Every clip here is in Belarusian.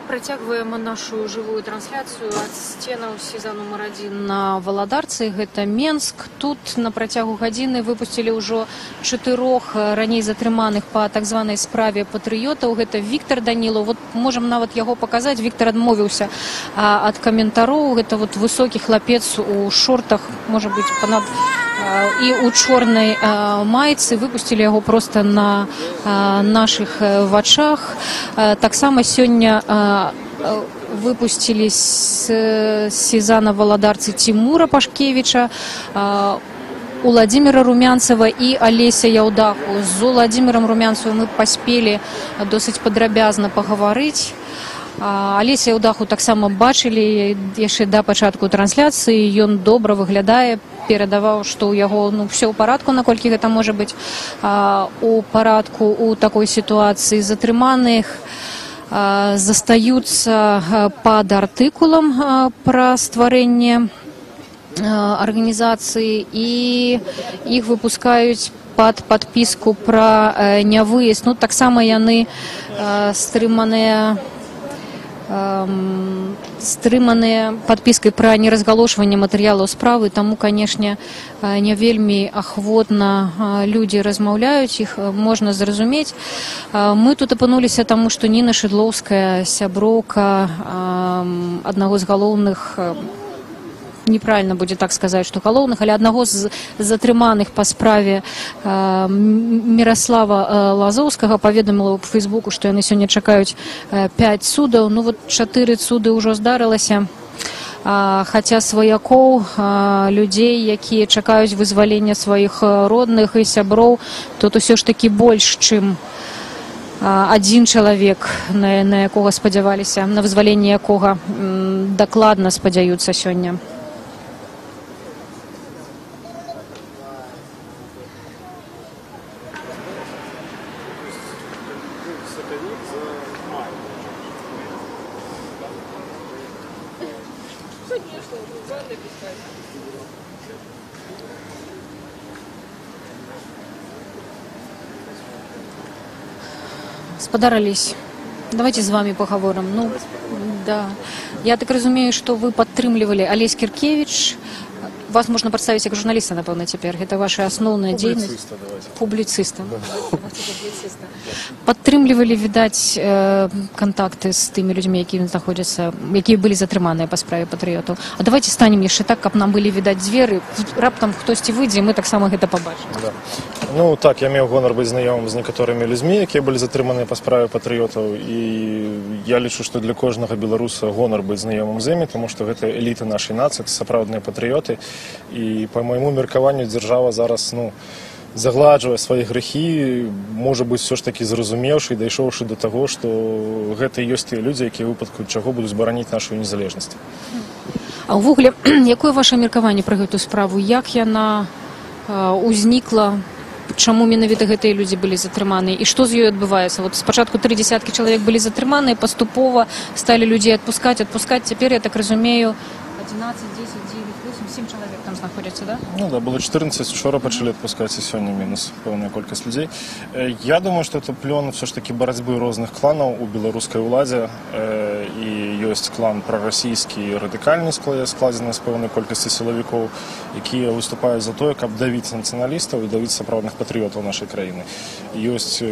Працягваем нашу жывую трансляцыю ад сценаў СІЗА нумар 1 на Валадарцы. Гэта Менск. Тут на працягу гадзіны выпусцілі ўжо 4 раней затрыманых па так званай справе патрыётаў. Гэта Віктор Данілаў. Вот можам нават яго паказаць. Віктор адмовіўся ад каментароў. Гэта вот высокі хлапец у шортах, можа быць, панад і у чорнай майцы. Выпусцілі яго проста на нашых вачах. Таксама сёння выпусцілі з СІЗА на Валадарцы Тимура Пашкевіча, Уладзіміра Румянцева і Алеся Яўдаху. З Уладзімірам Румянцевым мы паспелі досыць падрабязна пагаварыць. Алеся Яўдаху таксама бачылі яшчэ да пачатку трансляцыі. Ён добра выглядае, перадаваў, што ў яго ўсё ў парадку, наколькі гэта можа быць у парадку у такой сітуацыі. Затрыманых застаюцца пад артыкулам пра стварэнне арганізацыі і іх выпускаюць пад падпіску пра нявыезд. Ну, таксама яны стрыманыя падпіскай пра неразгалошванне матэрыялаў справы, таму, канешне, не вельмі ахвотна людзі размаўляюць, іх можна зразумець. Мы тут апынуліся таму, што Ніна Шыдлоўская, сяброўка аднаго з галоўных, неправильно будзе так сказаць, што галоўных, але аднаго з затрыманых па справе Міраслава Лазоўскага паведаміла ў Фейсбуку, што яны сёння чакаюць 5 судаў. Ну вот 4 суды ўжо здарылася, хаця сваякоў, людзей, якія чакаюць вызвалення сваіх родных і сяброў, тут усё ж такі больш, чым адзін чалавек, на якога спадзяваліся, на вызваленне якога дакладна спадзяюцца сёння. Спадар Алесь, давайте з вами поговорим. Ну, да. Я так разумею, што вы падтрымлівалі Алесь Кіркевіч. Вас можна прадставіць як журналіста, напэўна, цяпер. Гэта ваша асноўная дзейнасць. Публіцыста. Падтрымлівалі, відаць, кантакты з тымі людзьмі, якія былі затрыманыя па справе патрыётаў. А давайте станем яшчэ так, каб нам былі відаць дзверы. Раптам хтосьці выйдзе, мы таксама гэта пабачым. Ну так, я меў гонар быць знаёмым з некаторымі людзьмі, якія былі затрыманыя па справе патрыётаў, і я лічу, што для кожнага беларуса гонар быць знаёмым з імі, тому што гэта эліта нашай нацыі, сапраўдныя патрыёты. І па майму меркаванню дзяржава зараз загладжвае свае грэхі, можа быць, все ж такі зразумеўшы і дайшоўшы да таго, што гэта і ёсць тыя людзі, якія выпадку чаго будуць бараніць нашу незалежнасць. А ўвогуле, якое ваше меркаванне пра гэтую справу? Як яна узнікла? Чаму менавіта гэтыя людзі былі затрыманыя і што з ёй адбываецца? Вот спачатку 3 дзесяткі чалавек былі затрыманыя, паступова сталі людзей адпускаць. Цяпер, я так разумею, 11, 10, 9, 8, 7 чалавек там знаходзяцца, да? Ну да, было 14, учора пачалі адпускаць, і сёння мінус пэўная колькасць людзей. Я думаю, што это плён все ж такі барацьбы розных кланаў у беларускай уладзе, і ёсць клан прарасійскі, радыкальны, складзены з пэўнай колькасці сілавікоў, якія выступаюць за тое, каб давіць нацыяналістаў і давіць сапраўдных патрыётаў нашай краіны. Ёсць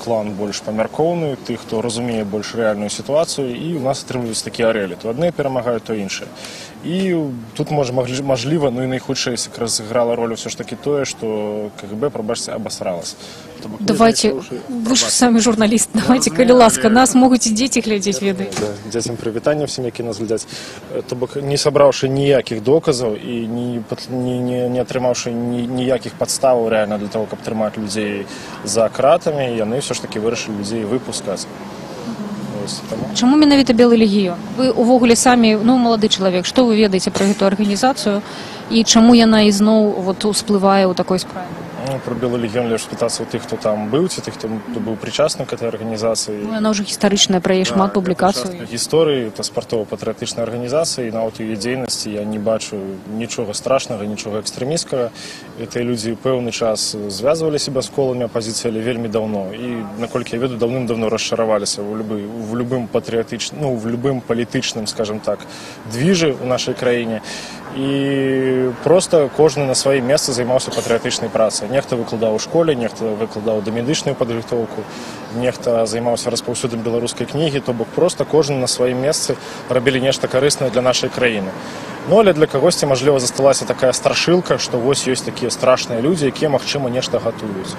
клан больш памяркоўны, тых, хто разумее больш рэальную сітуацыю, і у нас атрымліваюць такія арэлі. То адны перамагаюць, то іншыя. І тут, мажліва, ну і найхутчэй разыграла ролю ўсё ж такі тое, што КГБ, прабачце, абасралась. Давайте, вы ж самі журналіст, давайте, калі ласка, нас могуць і дзеці глядзець, ведаюць. Дзецям прывітанне ўсім, якія нас глядзяць. То бок, не сабраўшы ніякіх доказаў і не атрымаўшы ніякіх падставаў рэальна для того, каб трымаць людзей за кратамі, яны ўсё ж такі вырашылі людзей выпускаць. Чаму менавіта Белы легіён? Вы увогуле самі, малады чалавек, што вы ведаеце пра гэту арганізацыю і чаму яна ізноў усплывае ў такой справе? Ну, про Белый легион лишь спытаться у тых, хто там быў, ці тых, хто быў причастны к этой организации. Ну, яна ўжо гістарычная, пра яе шмат публікацый. Гісторыі, это спартова-патрыятычная арганізацыя, і нават у яе дзейнасці я не бачу нічога страшнага, нічога экстрэміскага. Гэтыя людзі пэўны час звязвалі себя з коламі апазіцыі, але вельмі даўно. І, наколькі я ведаю, даўным-даўно расчараваліся в любым патрыятычным, ну, в любым палітычным, скажем так, движы ў нашай краіне. І просто кожны на сваім месцы займаўся патрыятычнай працай. Нехта выкладаў у школе, нехта выкладаў дамедычную падрыхтоўку, нехта займаўся распаўсюдам беларускай кнігі, то бок просто кожны на сваім месцы рабілі нешта карыснае для нашай краіны. Ну, але для кагосьці, мажліва, засталася такая страшылка, што вось ёсць такія страшныя людзі, якія, магчыма, нешта гатуюць.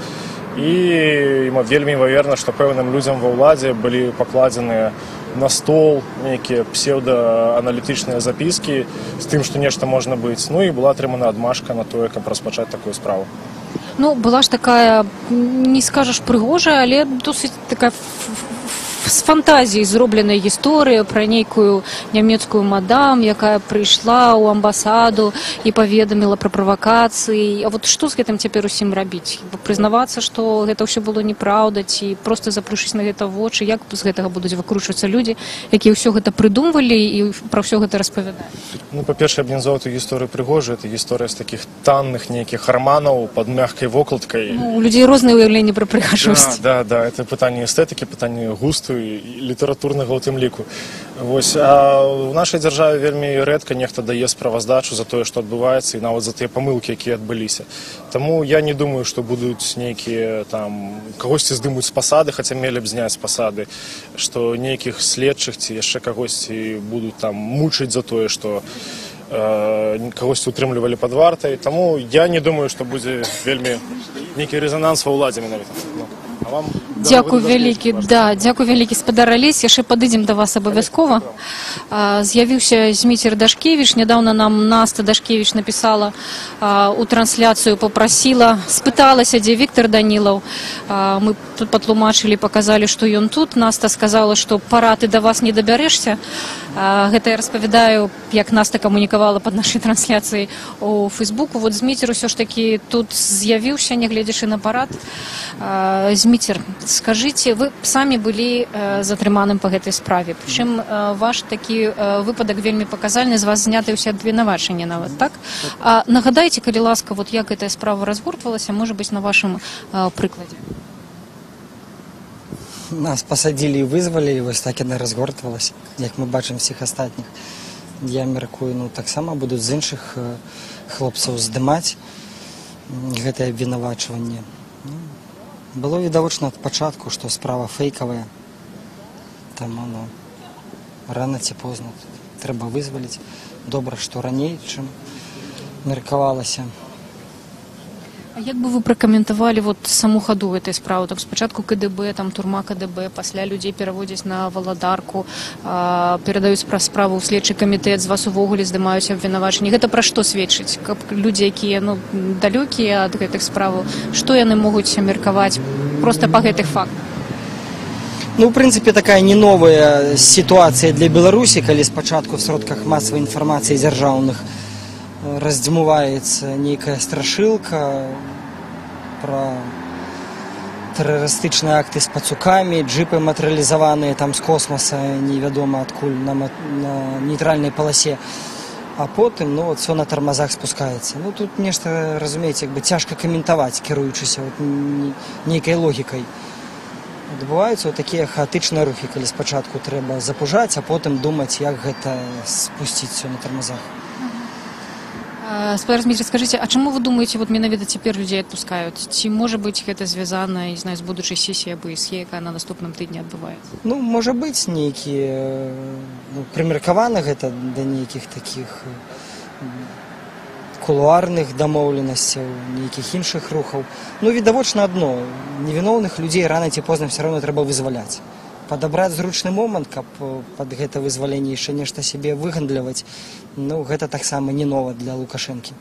І вельмі імаверна, што пэўным людзям ва ўладзе былі пакладзеныя на стол нейкія псевдоаналітычныя запіскі з тым, што нешта можна быць. Ну і была атрымана адмашка на тое, каб распачаць такую справу. Ну, была ж такая, не скажаш прыгожая, але досыць такая з фантазіяй зробленая гісторыя пра нейкую нямецкую мадам, якая прыйшла ў амбасаду і паведаміла пра правакацыі. А вот што з гэтым цяпер усім рабіць? Прызнавацца, што гэта ўсё было неправда, ці проста заплюшыць на гэта вочы? Як з гэтага будуць выкручвацца людзі, якія ўсё гэта прыдумвалі і пра ўсё гэта распавядаюць? Ну, па-першае, я б не назваў эту гісторыю прыгожай. Это гісторыя з такіх танных нейкіх раманаў пад мяккай вокладкай. Ну, у людзей розныя ўяўленні пра прыгажосць. Да, это пытанне эстэтыкі, пытанне густу і літаратурнага ў тым ліку. Вось, а ў нашай дзяржаве вельмі рэдка нехта дае справаздачу за тое, што адбываецца, і нават за тыя памылкі, якія адбыліся. Таму я не думаю, што будуць нейкія там кагосьці здымуць з пасады, хаця мелі б зняць з пасады, што нейкіх следчых ці яшчэ кагосьці будуць там мучыць за тое, што кагосьці утрымлівалі пад вартай. Таму я не думаю, што будзе вельмі нейкі рэзананс ва ўладзе менавіта. Дзякуй вялікі, да, дзякуй вялікі, спадар Алесь, яшчэ падыдзем да вас абавязкова. З'явіўся Зміцер Дашкевіч, нядаўна нам Наста Дашкевіч напісала у трансляцыю, папрасіла, спыталася, дзе Віктор Данілаў. Мы тут патлумачылі, паказалі, што ён тут. Наста сказала, што пара ты да вас не дабярэшся. Гэта я распавядаю, як Наста камунікавала пад нашай трансляцыяй у Фейсбуку. Вот Зміцер усё ж такі тут з'явіўся, нягледзячы на парад. Зміцер, скажите, вы самі былі затрыманым па гэтай справе. Прычым ваш такі выпадак вельмі паказальны, з вас знятыя ўсе абвінавачанні нават, так? Нагадайце, калі ласка, вот як гэтая справа разгортвалася, можа быць, на вашым прыкладзе. Нас пасадзілі і вызвалі, і вось так яна разгортвалася, як мы бачым всіх астатніх. Я мяркую, ну, таксама будуць з іншых хлопцаў здымаць гэтае абвінавачванне. Было відавочна ад пачатку, што справа фейкавая. Таму, ну, рана ці позна трэба вызваліць. Добра, што раней, чым меркавалася. А як бы вы пракаментавалі вот саму хаду гэтай справы? Так, спачатку КДБ, там турма КДБ, пасля людзей пераводзяць на Валадарку, перадаюць пра справу ў следчы камітэт, з вас увогуле здымаюць абвінавачанні. Гэта пра што сведчыць? Каб людзі, якія, ну, далёкія ад гэтых справаў, што яны могуць меркаваць проста па гэтых фактах? Ну, в прынцыпе, такая не новая сітуацыя для Беларусі, калі спачатку в сродках масавай інфармацыі дзяржаўных раздзьмуваецца нейкая страшылка пра тэрарыстычныя акты з пацукамі, джипы матэрыялізаваныя там з космоса, невядома адкуль, на нейтральнай паласе. А потым, ну, вот, все на тармазах спускаецца. Ну, тут нешта, разумееце, як бы цяжка каментаваць, кіруючыся вот нейкай логікай. Адбываюцца такія хаатычныя рухі, калі спачатку трэба запужаць, а потым думаць, як гэта спусціць все на тармазах. Спадар Зміцер, скажите, а чаму вы думаеце, вот менавіта цяпер людзей адпускаюць? Ці можа быць гэта звязана, не знаю, з будучай сесіяй АБСЕ, якая на наступным тыдні адбываецца? Ну, можа быць нейкія, ну, прымеркавана гэта да нейкіх такіх кулуарных дамоўленасцяў, нейкіх іншых рухаў. Ну, відавочна адно, невіноўных людзей рана ці позна все равно трэба вызваляць. Падабраць зручны момант, каб пад гэта вызваленне яшчэ нешта сябе выгандліваць, ну, гэта таксама не нова для Лукашэнкі.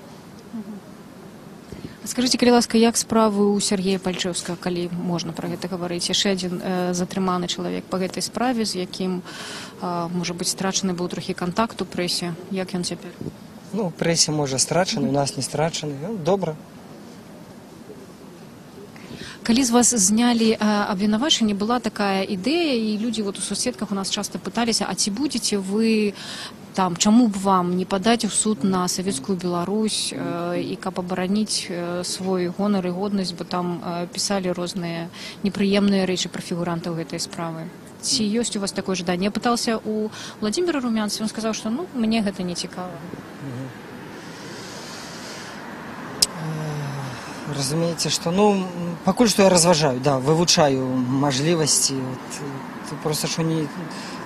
Скажыце, калі ласка, як справы ў Сергея Пальчэўскага, калі можна пра гэта гаварыць? Яшчэ адзін затрыманы чалавек па гэтай справе, з якім, можа быць, страчаны быў трохі кантакт у прэсе. Як ён цяпер? Ну, у прэсе, можа, страчаны, у нас не страчаны. Добра. Калі з вас знялі абвінавачанне, была такая ідэя, і людзі вот у соцсетках у нас часто пыталіся, а ці будзеце вы там, чаму б вам не падаць у суд на савецкую Беларусь і каб абараніць свой гонар і годнасць, бо там пісалі розныя непрыемныя рэчы пра фігурантаў гэтай справы. Ці ёсць у вас такое жаданне? Я пытался у Владимира Румянцева, он сказал, что мне гэта не цікава. Разумеется, что, пакуль што я разважаю, да, вывучаю мажлівасці. Просто што не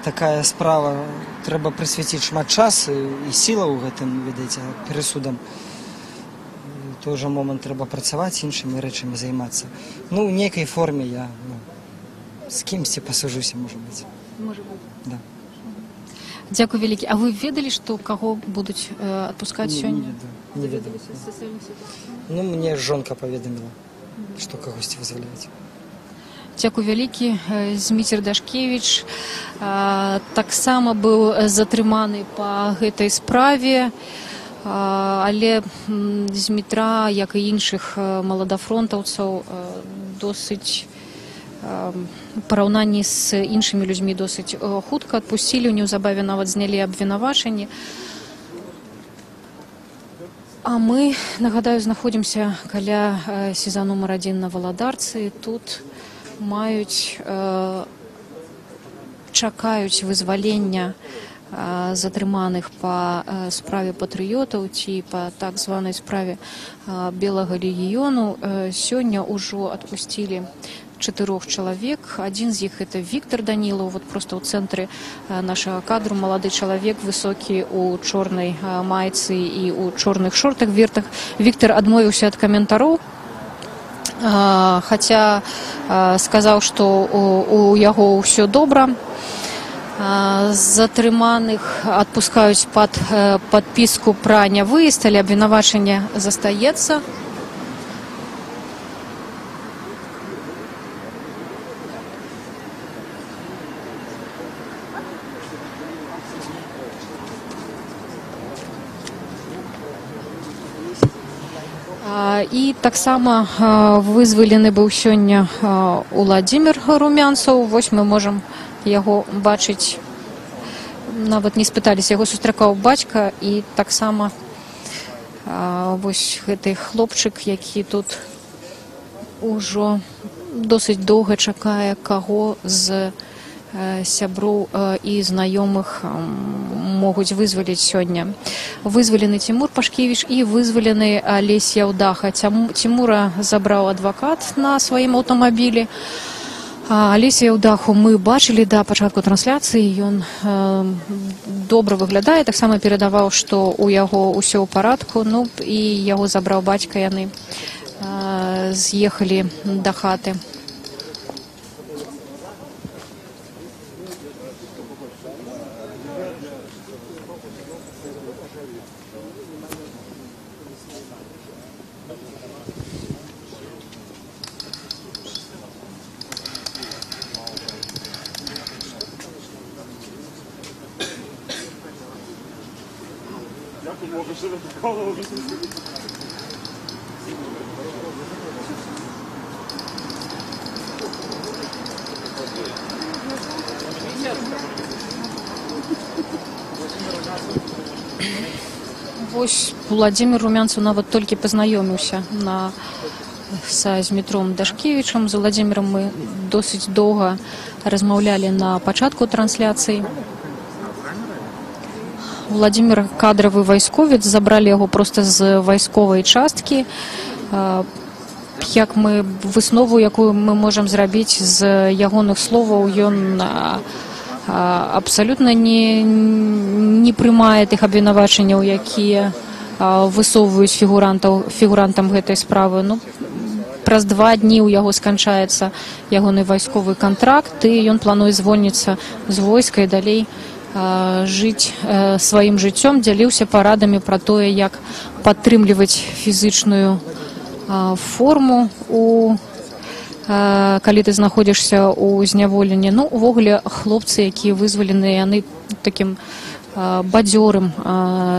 такая справа, трэба прысвяціць шмат часу і сіла ў гэтым, ведаеце, перасудам. У той жа момант трэба працаваць, іншымі рэчамі займацца. У нейкай форме я з кімсьці пасажуся, можа быць. Можа быць. Да. Дзякуй вялікі. А вы ведалі, што каго будуць адпускаць сёння? Не ведаю. Мне жонка паведаміла, што кагосьці вызваляюць. Дзякуй вялікі. Зміцер Дашкевіч таксама быў затрыманы па гэтай справе, але Змітра, як і іншых маладафронтаўцаў, досыць параўнанні з іншымі людзьмі досыць хутка адпусцілі, неўзабаве нават знялі абвінавачанні. А мы, нагадаю, знаходзімся каля СІЗА нумар 1 на Валадарцы. Тут чакаюць вызвалення затрыманых па справе патрыётаў ці па так званай справе Белага легіёну. Сёння ўжо адпусцілі 4 чалавек. Адзін з іх это Віктор Данілаў, вот просто ў цэнтры нашага кадру, малады чалавек, высокі у чорнай майцы і у чорных шортах вертах. Віктор адмовіўся ад каментароў, хаця сказаў, што у яго ўсё добра. Затрыманых адпускаюць пад падпіску пра нявыезд, але абвінавачанне застаецца. І таксама вызвалены быў сёння Уладзімір Румянцаў. Вось мы можам яго бачыць, нават не спыталіся, яго сустракаў бацька, і таксама вось гэты хлопчык, які тут ужо досыць доўга чакае, каго з сяброў і знаёмых могуць вызваліць сёння. Вызвалены Цімур Пашкевіч і вызвалены Алесь Яўдаха. Цімура забраў адвакат на сваім аўтамабілі. Алеся Яўдаху мы бачылі да пачатку трансляцыі. Ён добра выглядае, таксама перадаваў, што ў яго ўсё ў парадку, і яго забраў бацька, яны з'ехалі да хаты. Вось Владзімір Румянцаў нават толькі пазнаёміўся са Змітром Дашкевічам. З Владзімірам мы досыць доўга размаўлялі на пачатку трансляцыі. Владзімір кадравы вайсковец, забралі яго проста з вайсковай часткі. Як мы выснову, якую мы можам зрабіць з ягоных словаў, ён абсалютна не прымае тых абвінавачанняў, якія высоўваюць фігурантам гэтай справы. Праз 2 дні ў яго сканчаецца ягоны вайсковы кантракт, і ён плануе звольніцца з войска і далей жыць сваім жыццём. Дзяліўся парадамі пра тое, як падтрымліваць фізычную форму калі ты знаходзішся ў зняволенні. Увогуле, хлопцы, якія вызвалены, яны ў такім бадзёрым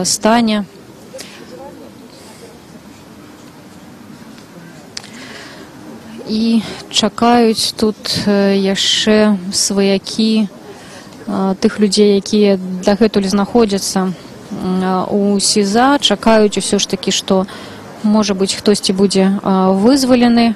стане. і чакаюць тут яшчэ сваякі тых людзей, якія дагэтуль знаходзяцца у СІЗА, чакаюць усё ж такі, што можа быць хтосьці будзе вызвалены.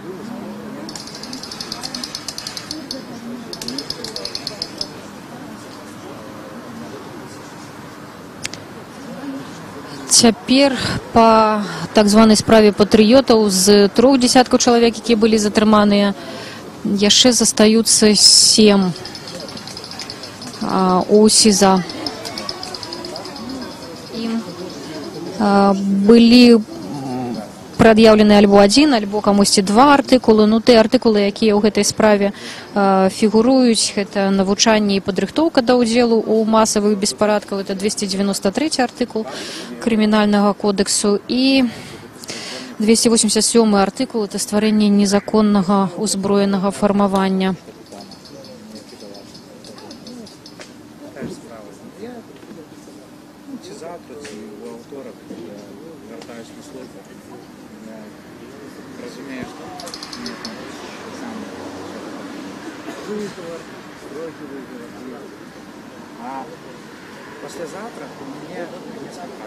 Цяпер па так званай справе патрыётаў з 3 дзясяткаў чалавек, якія былі затрыманыя, яшчэ застаюцца 7 у СІЗА. Ім былі прад'яўлены альбо 1, альбо камусьці 2 артыкулы. Ну, тыя артыкулы, якія ў гэтай справе фігуруюць, гэта навучанне і падрыхтоўка да ўдзелу ў масавых беспарадках, это 293 артыкул крымінальнага кодексу, і 287 артыкул, это стварэнне незаконнага узброенага фармавання. А послезавтра у меня несколько.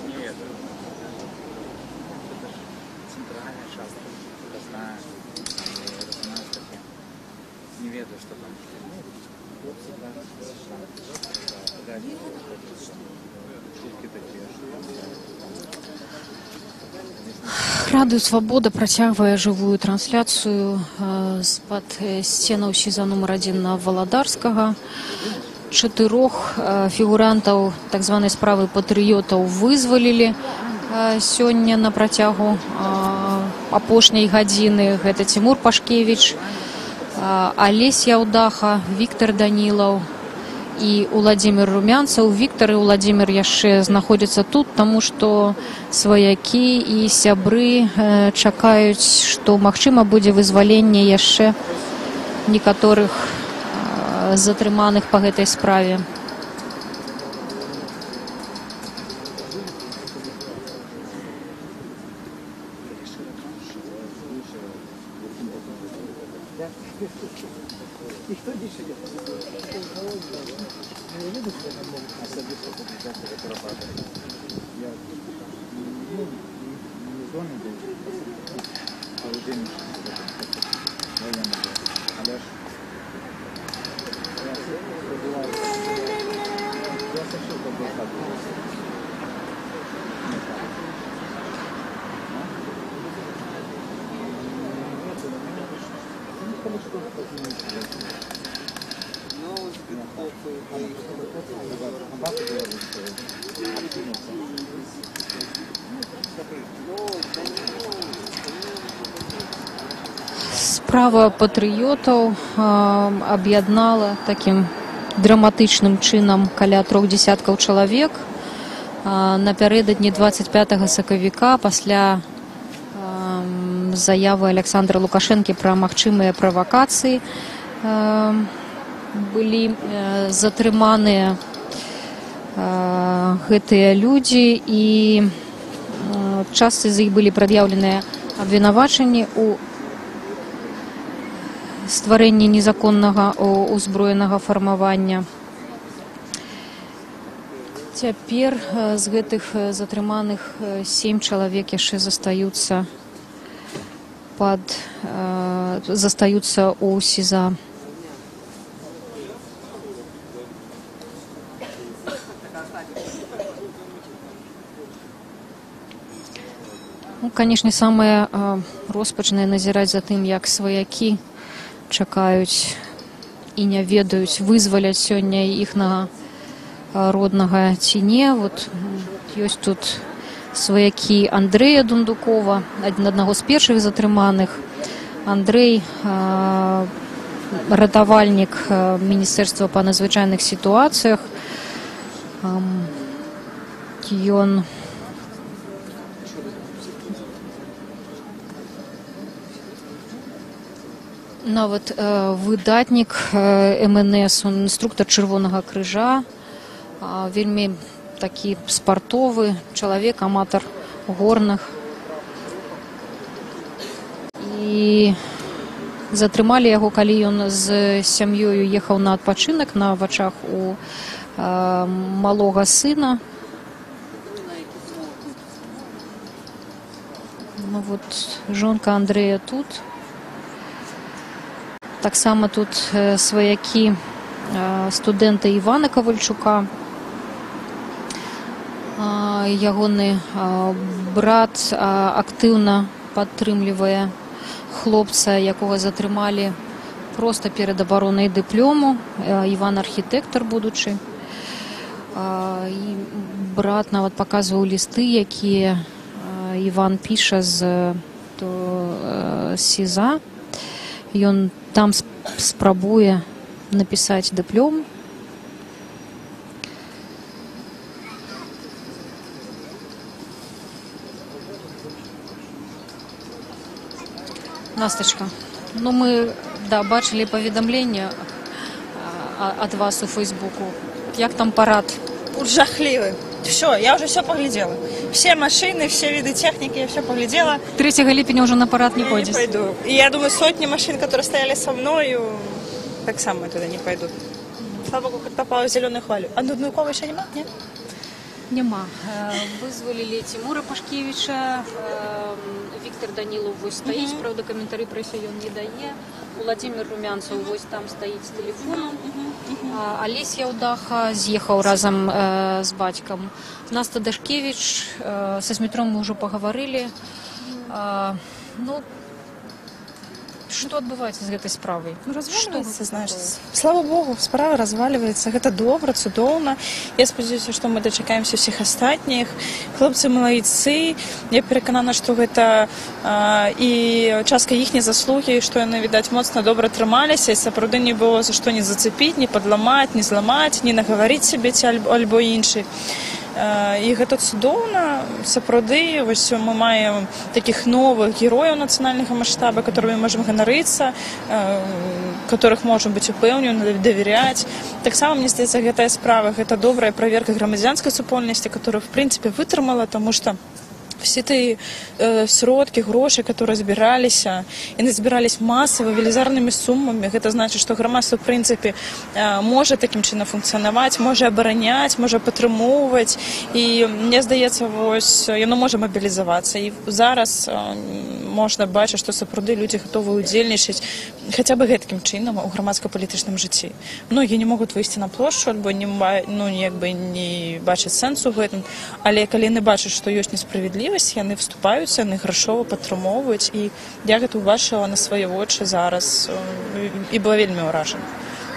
Нет. Центральная часть. Областная. Не ведаю, что там. Радыё Свабода працягвае жывую трансляцыю з-пад сценаў СІЗА нумар 1 на Валадарскага. 4 фігурантаў так званай справы патрыётаў вызвалілі сёння на працягу апошняй гадзіны. Гэта Цімур Пашкевіч, Алесь Яўдаха, Віктар Данілаў і Уладзімір Румянцаў. Віктар і Уладзімір яшчэ знаходзяцца тут, таму што сваякі і сябры чакаюць, што магчыма будзе вызваленне яшчэ некаторых затрыманых па гэтай справе. Справа патрыётаў аб'яднала такім драматычным чынам каля 3 дзясяткаў чалавек. Напярэдадні 25 сакавіка пасля заявы Александра Лукашэнкі пра магчымыя правакацыі былі затрыманыя гэтыя людзі, і частцы з іх былі прад'яўленыя абвінавачанні ў стварэнні незаконнага узброенага фармавання. Цяпер з гэтых затрыманых 7 чалавек яшчэ застаюцца ў СІЗА. Ну, канешне, самае роспачнае назіраць за тым, як сваякі чакаюць і не ведаюць, вызваляць сёння іхнага роднага ці не. Вот ёсць тут сваякі Андрэя Дундукова, аднаго з першых затрыманых. Андрэй ратавальнік Міністэрства па надзвычайных сітуацыях. Ён Нават выдатнік МНС, он інструктор Чырвонага крыжа, вельмі такі спартовы чалавек, аматар горных. І затрымалі яго, калі ён з сям'ёю ехаў на адпачынак на вачах у малога сына. Ну вот, жонка Андрэя тут. Таксама тут сваякі студэнта Івана Кавальчука. Ягоны брат актыўна падтрымлівае хлопца, якога затрымалі проста перад абаронай дыплому. Іван архітэктар будучы. І брат нават паказваў лісты, якія Іван піша з СІЗА. Ён там спрабуе напісаць дыплом. Настачка, ну мы бачылі паведамленне ад вас у Фейсбуку. Як там парад? Жахливый. Все, я уже все поглядела. Все машины, все виды техники, я все поглядела. 3 ліпеня уже на парад не Я пойдешь? не пойду. И я думаю, сотни машин, которые стояли со мною, так само туда не пойдут. Слава Богу, хоть попала в зеленую хвалю. А Дуднукова еще нема? Нет? Нема. Вызволили Тимура Пашкевича, Віктор Данілов вось стаіць, правда, каментары прэсе ён не дае. Владимир Румянцев вось там стаіць з тэлефонам. Алесь Яўдаха з'ехаў разам з бацькам. Наста Дашкевич, са Смітром мы ўжо пагаварылі. Ну, что адбываецца з гэтай справай? Ну, разваливается, знаешь. Слава Богу, справа разваливается. Это добра, цудоўна. Я спадзяюся, што мы дачакаемся ўсіх астатніх. Хлопцы малайцы. Я пераканана, што гэта і частка іхняй заслугі, што яны, відаць, моцна добра трымаліся, і сапраўды не было за што не зацепіць, не падламаць, не зламаць, не нагаварыць сябе ці альбо іншы. І гэта цудоўна. Сапраўды, вось мы маем такіх новых герояў нацыянальнага маштаба, которыми можем ганарыцца, которых можем быць упэўнены, давяряць. Таксама, мне здаецца, гэтая справа, гэта добрая праверка грамадзянскай супольнасці, которая, в принципе, вытрымала, тому што все тыя сродкі, грошы, которые збіраліся, яны збірались масава, велізарнымі сумамі. Гэта значыць, што грамадства, в прынцыпе, можа такім чынам функцыянаваць, можа абараняць, можа падтрымоўваць. І мне здаецца, вось яно можа мабілізавацца. І зараз можна бачыць, што сапраўды людзі гатовы ўдзельнічаць хаця бы гэткім чынам у грамадска-палітычным жыцці. Многія не могуць выйсці на плошчу, альбо не бачаць сэнсу гэтым, але калі яны бачаць, што ёсць несправядлівасць, яны вступаюцца, яны грашова падтрымоўваюць, і я гэта ўбачыла на свае вочы зараз і была вельмі ўражана.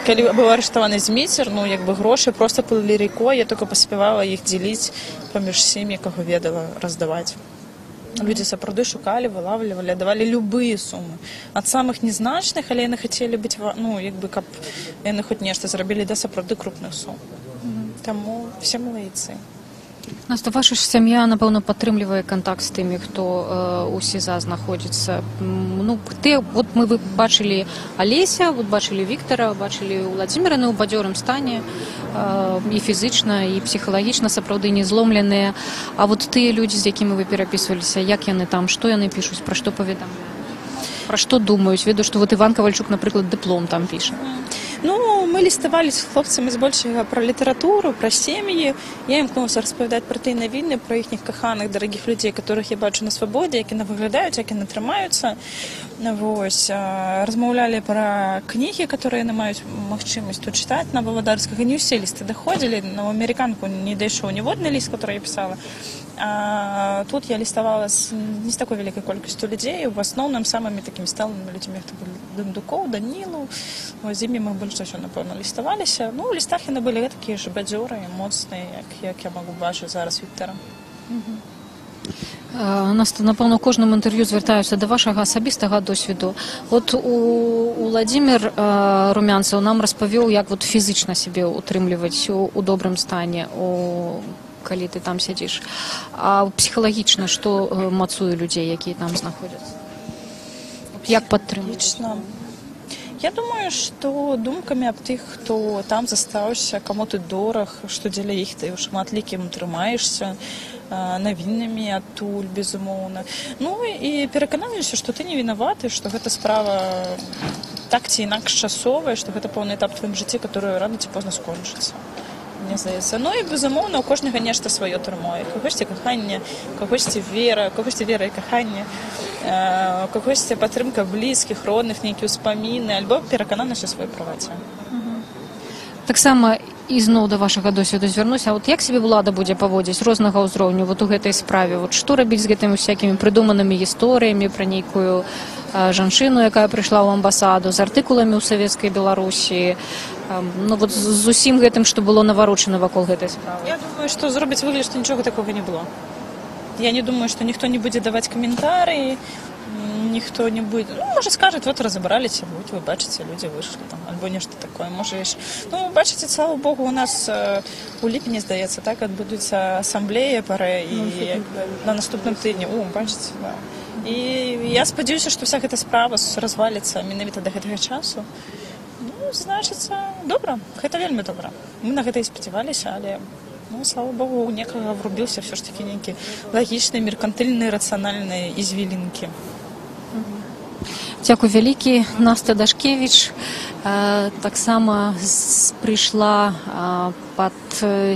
Калі быў арыштаваны Зміцер, ну, грошы проста плылі рекой, я толькі паспявала іх дзеліць паміж сем'і, каго ведала, раздаваць. Людзі сапраўды шукалі, вылавлівалі, давалі любыя сумы. Ад самых незначных, але яны хацелі быць, ну, каб яны хоць нешта зрабілі, да сапраўды крупных сум. Таму все малайцы. Наста, ваша ж сям'я, напэўна, падтрымлівае кантакт з тымі, хто у СІЗА знаходзіцца. Ну, вот мы бачылі Алеся, вот бачылі Віктара, бачылі Владзіміра, яны ў бадзёрым стане, і фізычна, і псіхалагічна сапраўды не зломленыя. А вот тыя людзі, з якімі вы перапісваліся, як яны там, што яны пішуць, пра што паведамляюць, пра што думаюць? Ведаю, што вот Іван Кавальчук, напрыклад, дыплом там піша. Ну, мы ліставалі з хлопцамі збольшага пра літаратуру, пра сем'і. Я імкнулася распавядаць пра тыя навіны, пра іхніх каханых, дарагіх людзей, которых я бачу на свабодзе, як яны выглядаюць, як яны трымаюцца. Вось. Размаўлялі пра кнігі, которые яны маюць магчымасць тут чытаць на валадарскага. Не ўсе лісты даходзілі, на амерыканку не дайшоў ніводны ліст, который я пісала. А тут я ліставала не з такой вялікай колькасцю людзей, в асноўным самымі такімі сталымі людзьмі, хто былі Дундукоў, Данілу. З імі мы больш за ўсё, напэўна, ліставаліся. Ну, у лістах яны былі такія ж бадзёрыя, моцныя, як я магу бачыць зараз Віктара. Напэўна, у кожным інтэрв'ю звяртаюцца да вашага асабістага досведу. Вот Владзімір Румянцев нам распавёў, як вот фізычна сябе утрымліваць у добрым стане, калі ты там сядзіш. А псіхалагічна, што мацуе людзей, якія там знаходзяцца? Як падтрымаць? Я думаю, што думкамі аб тых, хто там застаўся, каму ты дораг, што дзеля іх ты шматлікім трымаешся, навінамі адтуль, безумоўна. Ну і пераканаюся, што ты не вінаваты, што гэта справа так ці інакш часовая, што гэта пэўны этап у тваім жыцці, который рана ці позна скончыцца. Мне здаецца. Ну і безумоўна, у кожнага нешта сваё турмое. Кагосьці каханне, кагосьці вера і каханне, кагосьці падтрымка блізкіх, родных, нейкія ўспаміны, альбо перакананасць у сваёй праваце. Таксама ізноў да вашага досведу звярнуся. А вот як сябе ўлада будзе паводзіць рознага ўзроўню вот у гэтай справе? Вот што рабіць з гэтымі всякімі прыдуманымі гісторыямі пра нейкую жанчыну, якая прыйшла ў амбасаду, з артыкуламі ў савецкай Беларусі, ну вот з усім гэтым, што было наварочана вакол гэтай справы? Я думаю, што зробіць выгляд, што нічога такога не было. Я не думаю, што ніхто не будзе даваць каментарыі, ніхто не будзе, ну, можа скажет, вот разабраліся, вот вы бачыце, людзі выйшлі там, альбо нешта такое, можа яшчэ. Ну, бачыце, слава Богу, у нас у ліпені, здаецца, так адбудуцца асамблея парэ і на наступным тыдні, бачыце, да. І я спадзяюся, што вся гэта справа разваліцца менавіта да гэтага часу. Ну, значыцца, добра, гэта вельмі добра. Мы на гэта і спадзяваліся, але ну, слава Богу, у некага врубіўся все ж таки нейкі лагічны, меркантыльны, рацыянальны ізвілінкі. Дзякуй вялікі, Настя Дашкевіч. Таксама прыйшла пад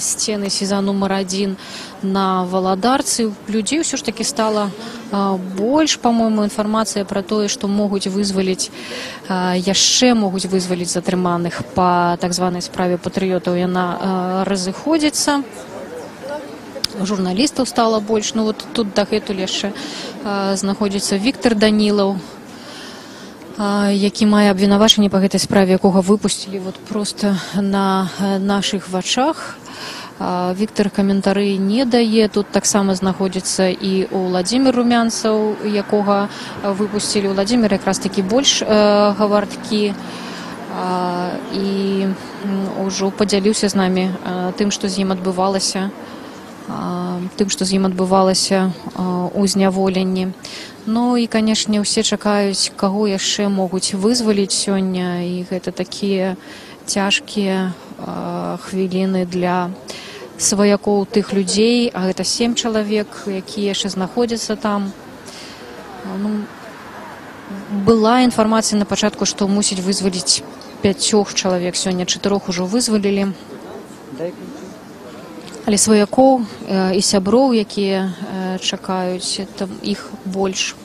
сцены СІЗА нумар 1 на Валадарцы. Людзей ўсё ж такі стала больш, па-мойму, інфармацыя пра тое, што могуць вызваліць, яшчэ могуць вызваліць затрыманых па так званай справе патрыётаў, яна разыходзіцца. Журналістаў стала больш. Ну вот тут дагэтуль яшчэ знаходзіцца Віктар Данілаў, які мае абвінавачанне па гэтай справе, якога выпусцілі вот проста на нашых вачах. Віктар каментары не дае. Тут таксама знаходзіцца і Уладзімір Румянцаў, якога выпусцілі. Уладзімір якраз такі больш гаварткі і ўжо падзяліўся з намі тым, што з ім адбывалася ў зняволенні. Ну і, канешне, усе чакаюць, каго яшчэ могуць вызваліць сёння, і гэта такія цяжкія хвіліны для сваякоў тых людзей, а гэта 7 чалавек, якія яшчэ знаходзяцца там. Ну, была інфармацыя на пачатку, што мусіць вызваліць 5 чалавек, сёння 4 ужо вызвалілі. Але сваякоў і сяброў, якія чакаюць, іх больш.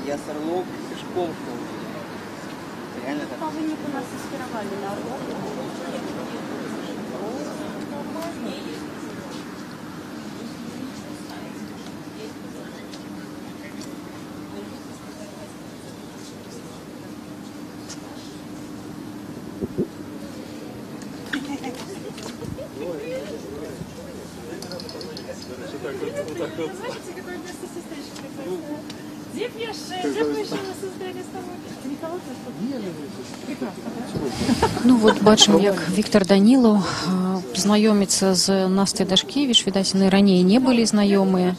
Я с Орлов пешком шел. Реально так. Вы не нас инспировали на Орлов. Ну вот бачым, як Віктар Данілаў знаёміцца з Настай Дашкевіч. Відаць, яны раней не былі знаёмыя.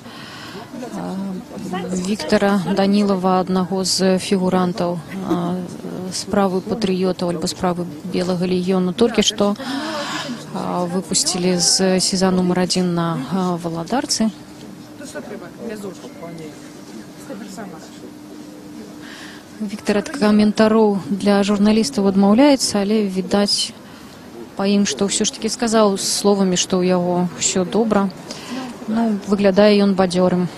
Віктара Данілава, аднаго з фігурантаў справы патрыётаў альбо справы белага легіёну толькі што выпусцілі з СІЗА нумар 1 на Валадарцы. Віктор ад каментароў для журналістаў адмаўляецца, але відаць па ім, што ўсё ж такі сказаў словамі, што ў яго ўсё добра. Ну, выглядае ён бадзёрым.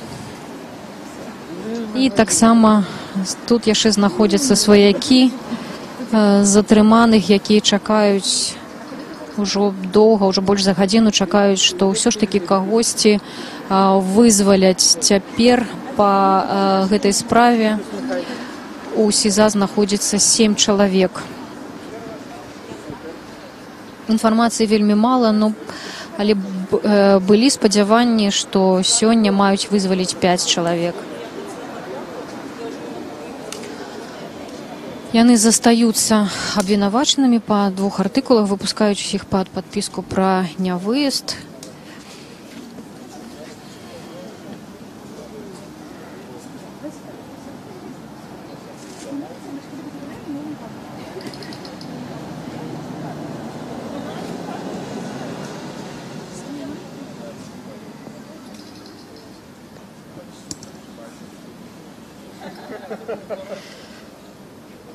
І таксама тут яшчэ знаходзяцца сваякі затрыманых, якія чакаюць ужо доўга, ужо больш за гадзіну чакаюць, што ўсё ж такі кагосьці вызваляць цяпер па гэтай справе. У СІЗА знаходзіцца 7 чалавек. Інфармацыі вельмі мала, але былі спадзяванні, што сёння маюць вызваліць 5 чалавек. Яны застаюцца абвінавачанымі па 2 артыкулах, выпускаюць іх пад падпіску пра нявыезд.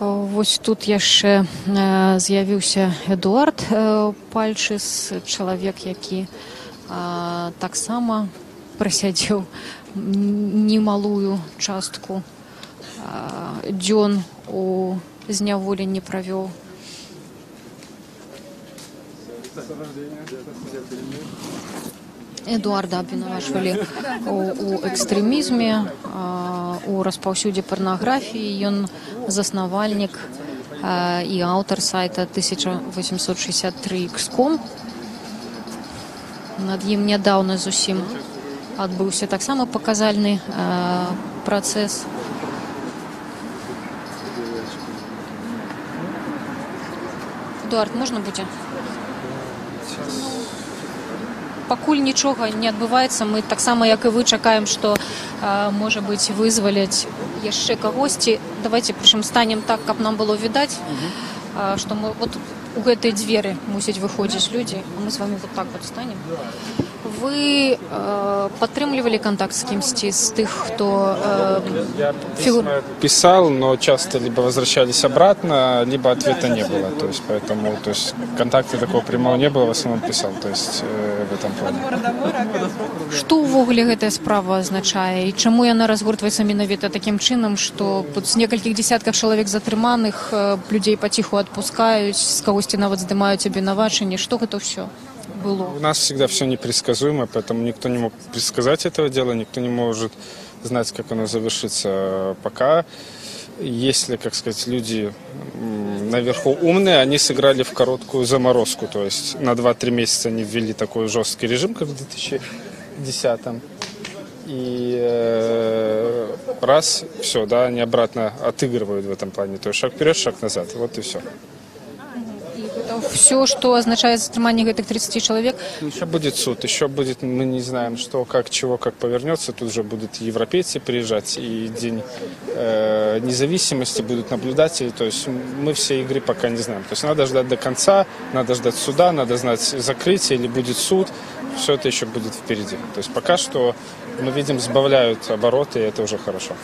Вось тут яшчэ з'явіўся Эдуард Пальчыс, чалавек, які таксама прасядзеў немалую частку дзён у зняволенні правёў. Эдуарда абвінавачвалі у экстрэмізме, у распаўсюдзе парнаграфіі. Ён заснавальнік і аўтар сайта 1863x.com. Над ім нядаўна зусім адбыўся таксама паказальны працэс. Эдуард, можна будзе? Пакуль нічога не адбываецца, мы таксама, як і вы, чакаем, што, можа быць, вызваляць яшчэ кагосьці. Давайте, прычым, станем так, каб нам было відаць, што мы вот у гэтай дзверы мусяць выходзіць людзі, а мы з вами вот так вот станем. Вы падтрымлівалі контакт с кімсьці, з тых, хто... Я писал, но часто либо возвращались обратно, либо ответа не было. То есть, поэтому контакта такого прямого не было, в основном писал, то есть в этом плане. Што ўвогуле гэтая справа азначае? І чаму яна разгортваецца менавіта такім чынам, што з некалькіх десяткаў чалавек затрыманых людзей паціху адпускаюць, з кагосьці нават здымаюць абвінавачанні? Што гэта ўсё было? У нас всегда все непредсказуемо, поэтому никто не мог предсказать этого дела, никто не может знать, как оно завершится. Пока, если, как сказать, люди наверху умные, они сыграли в короткую заморозку, то есть на 2-3 месяца они ввели такой жесткий режим, как в 2010-м. И раз, все, да, они обратно отыгрывают в этом плане. То есть шаг вперед, шаг назад, вот и все. Все, что означает затрымание этих 30 человек. Еще будет суд, еще будет, мы не знаем, что, как, чего, как повернется. Тут же будут европейцы приезжать, и День независимости, будут наблюдатели. То есть мы все игры пока не знаем. То есть надо ждать до конца, надо ждать суда, надо знать закрытие или будет суд. Все это еще будет впереди. То есть пока что мы видим, сбавляют обороты, и это уже хорошо.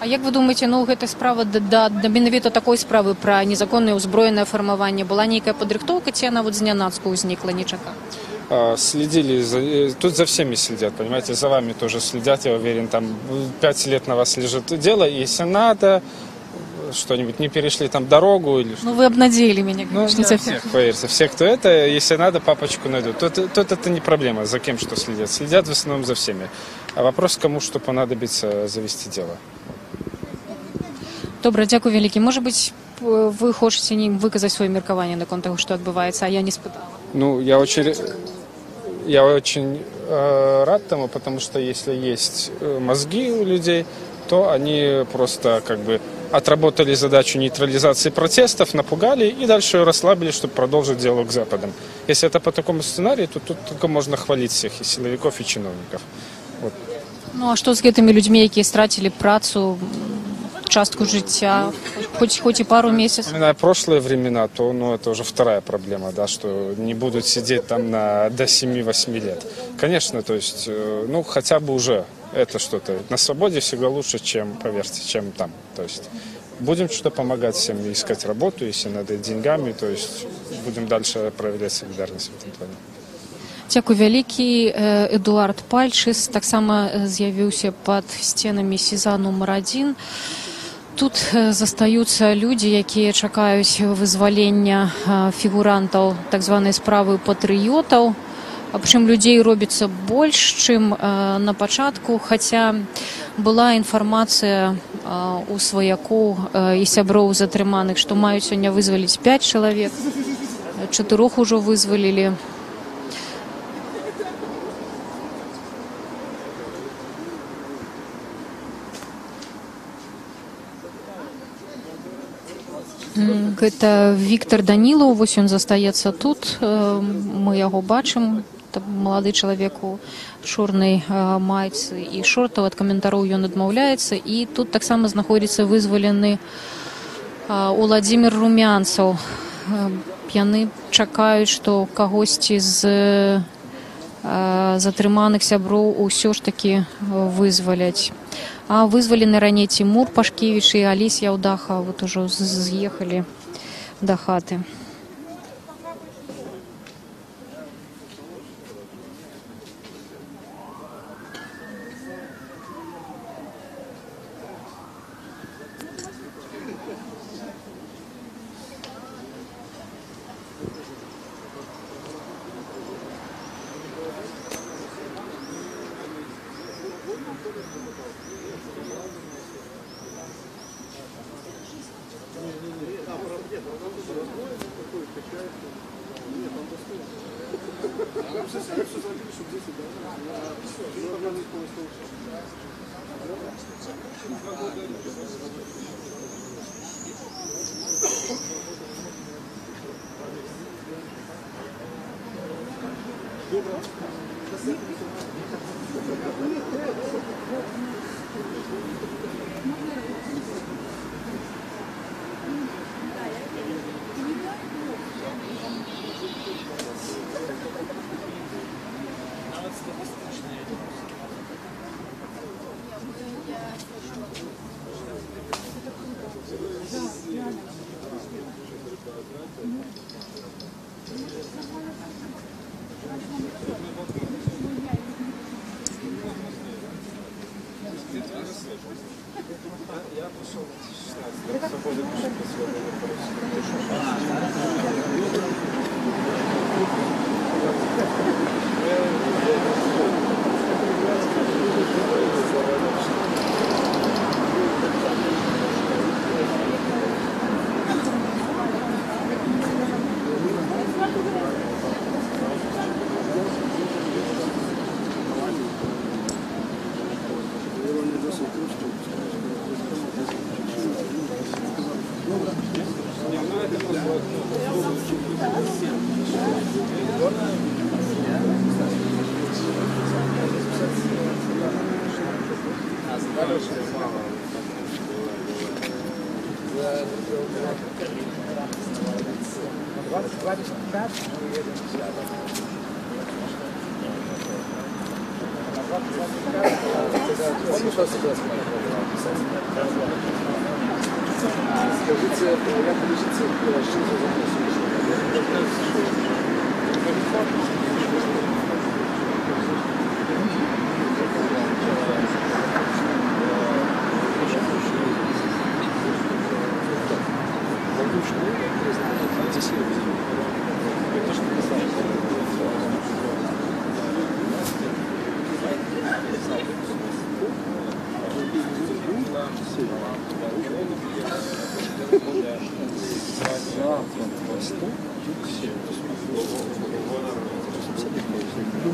А як вы думаеце, гэта справа да менавіта такой справы пра незаконнае ўзброенае фармаванне была нейкая падрыхтоўка, ці яна вот знянацку ўзнікла нечакана? Следили, тут за всеми следят, понимаете, за вами тоже следят, я уверен, там 5 лет на вас лежит дело, если надо что-нибудь, не перешли там дорогу или что. Ну вы обнадеяли меня, конечно. Ну, всех, поверьте, все, кто это, если надо, папочку найдут. Тут это не проблема, за кем что следят. Следят в основном за всеми. А вопрос, кому что понадобится завести дело. Добра, дзякуй вялікі. Можа быць, вы хочаце не выказаць сваё меркаванне наконт таго, што адбываецца, а я не спытала. Ну, я очень рад тому, потому что если есть мозги у людей, то они просто как бы отработали задачу нейтрализации протестов, напугали и дальше ее расслабили, чтобы продолжить диалог с Западом. Если это по такому сценарию, то тут только можно хвалить всех, и силовиков, и чиновников. Вот. Ну, а што з гэтымі людзьмі, якія страцілі працу? частку жыцця, хоць і пару месяцев? Вспоминая прошлые времена, то это уже вторая проблема, да, что не будут сидеть там до 7-8 лет. Конечно, то есть, хотя бы уже это что-то. На свободе всегда лучше, чем, поверьте, чем там. То есть будем что-то помогать всем искать работу, если надо деньгами, то есть будем дальше проявлять солидарность в этом плане. Дзякуй вялікі. Эдуард Пальчыс таксама з'явіўся пад сценамі СІЗА нумар 1. Тут застаюцца людзі, якія чакаюць вызвалення фігурантаў так званай справы патрыётаў. Прычым людзей робіцца больш, чым на пачатку, хаця была інфармацыя у сваякоў і сяброў затрыманых, што маюць сёння вызваліць 5 чалавек, 4 ужо вызвалілі. Гэта Віктор Данілаў, вось ён застаецца тут, мы яго бачым, малады чалавек у чорнай майцы і шортаў, ад каментароў ён адмаўляецца, і тут таксама знаходзіцца вызвалены Уладзімір Румянцаў. Яны чакаюць, што кагосьці з затрыманых сяброў усё ж такі вызваляць. А вызвалены раней Тимур Пашкевіч і Аліс Яўдаха вот ужо з'ехалі да хаты. Скажите, як вирішиться, що це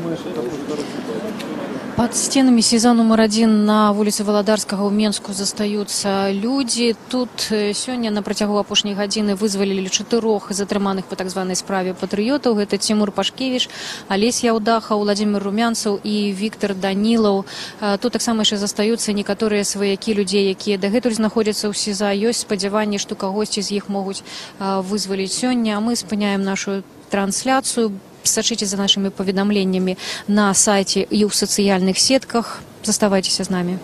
думаешь, это может развиваться? Под стенами СИЗО номер 1 на вуліцы Валадарскага ў Менску застаюцца людзі. Тут сёння на працягу апошняй гадзіны вызвалілі 4 затрыманых па так званай справе патрыётаў. Гэта Цімур Пашкевіч, Алесь Яўдаха, Уладзімір Румянцаў і Віктар Данілаў. Тут таксама яшчэ застаюцца некаторыя сваякі людзей, якія дагэтуль знаходзяцца ў СІЗА. Ёсць спадзяванні, што кагосьці з іх могуць вызваліць сёння. А мы спыняем нашу трансляцыю. Сачыце за нашымі паведамленнямі на сайце і ў сацыяльных сетках. Заставайцеся з намі.